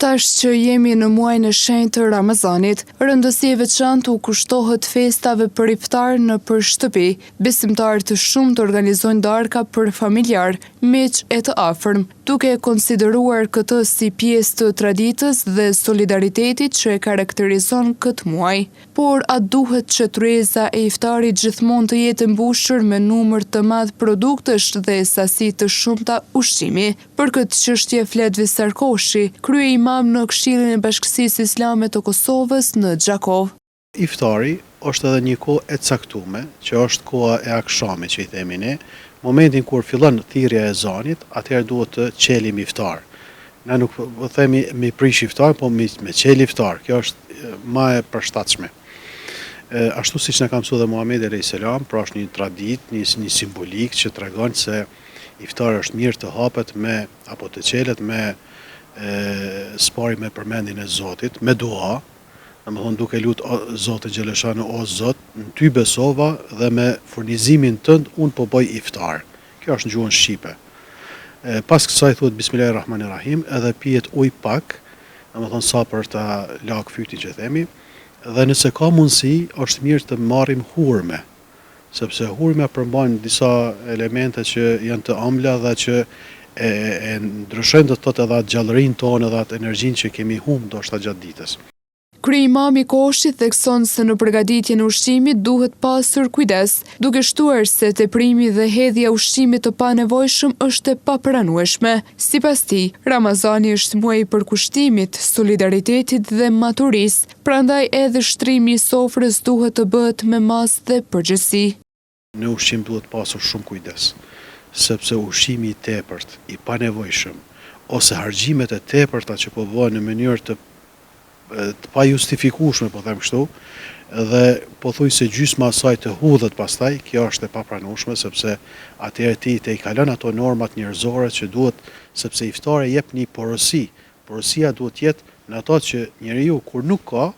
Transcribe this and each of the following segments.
Tash që jemi në muajin e shenjtë të Ramazanit, rëndësi e veçantë u kushtohet festave për iftar në shtëpi. Besimtarë të shumtë organizojnë darka për familjar, miq e të afërm, duke konsideruar këtë si pjesë të traditës dhe solidaritetit që e karakterizon këtë muaj. Por a duhet që tryeza e iftarit gjithmonë të jetë mbushur me numër të madh produktesh dhe sasi të shumta ushqimi? Për këtë çështje flet Visar Koshi, kryeimam në Këshillin e Bashkësisë Islame të Kosovës në Gjakov. Iftari është edhe një kohë e caktuar, që është koha e akşamit, që i themi ne. Momentin kur fillon thirrja e ezanit, atëherë duhet të çelim iftar. Na nuk po themi me prish iftar, po me çel iftar. Kjo është më e përshtatshme. Ashtu siç na ka mësuar dhe Muhamedi alayhis salam, pra është një traditë, një simbolik që tregon se iftari është mirë të hapet me apo të çelet me spari me përmendjen e Zotit, me dua, domethënë duke lutur Zotin xhaleshanu, o Zot, në ty besova dhe me furnizimin tënd unë po bëj iftar. Kjo është në gjuhën shqipe. Pas kësaj thuhet Bismillahirrahmanirrahim, edhe pihet ujë pak, domethënë sa për ta lagë fytin që themi, dhe nëse ka mundësi, është mirë të marrim hurme, sepse hurme përmban disa elemente që janë të ëmbla dhe që e ndryshojnë do të thotë edhe atë gjallërinë tonë edhe atë energjinë që kemi humbur ndoshta gjatë ditës. Kryeimami Koshi thekson se në përgatitjen e ushqimit duhet pasur kujdes, duke shtuar se teprimi dhe hedhja e ushqimit të panevojshëm është e papranueshme. Sipas tij, Ramazani është muaj i përkushtimit, solidaritetit dhe maturisë, prandaj edhe shtrimi i sofrës duhet të bëhet me masë dhe përgjegjësi. Në ushqim duhet pasur shumë kujdes, sepse ushqimi i tepërt, i panevojshëm, ose harxhimet e tepërta që po bëhen në mënyrë të pa justifikueshme, po them kështu, dhe pothuajse gjysma e saj të hudhet pastaj, kjo është e papranueshme, sepse atëherë ti te i kalon ato normat njerëzore që duhet, sepse iftari jep një porosi. Porosia duhet jetë në ato që njeriu kur nuk ka,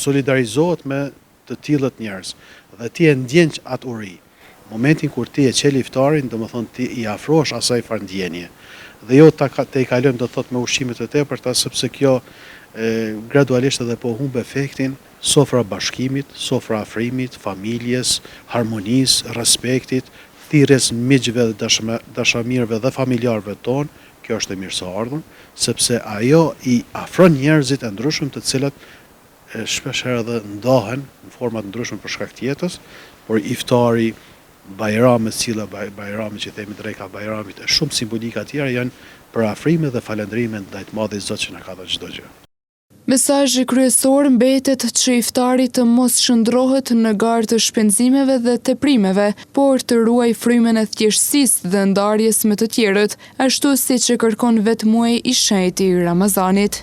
solidarizohet me të tillët njerëz dhe ti e ndjen atë uri. Momentin kur ti e çel iftarin, domethënë ti i afrohesh asaj farndjenje. Dhe jo te i kalon do thot me ushqimet e tepërta, sepse kjo gradualisht edhe po humb efektin sofra bashkimit, sofra afrimit, familjes, harmonisë, respektit, thirrjes miqve dhe dashamirëve dhe familjarëve tonë. Kjo është e mirëseardhur, sepse ajo i afron njerëzit e ndryshëm të cilët shpeshherë edhe ndahen në forma të ndryshme për shkak të jetës, por iftari, bajrame, cila bajrame që themi dreka bajramit, e shumë simbolika tjera janë për afrime dhe falëndrime ndaj të madhit Zot që na ka dhënë çdo gjë. Mesazhi kryesor mbetet që iftari të mos shndrohet në garë të shpenzimeve dhe teprimeve, por të ruaj frymën e thjeshtësisë dhe ndarjes me të tjerët, ashtu siç e kërkon vetë muaji i shenjtë i Ramazanit.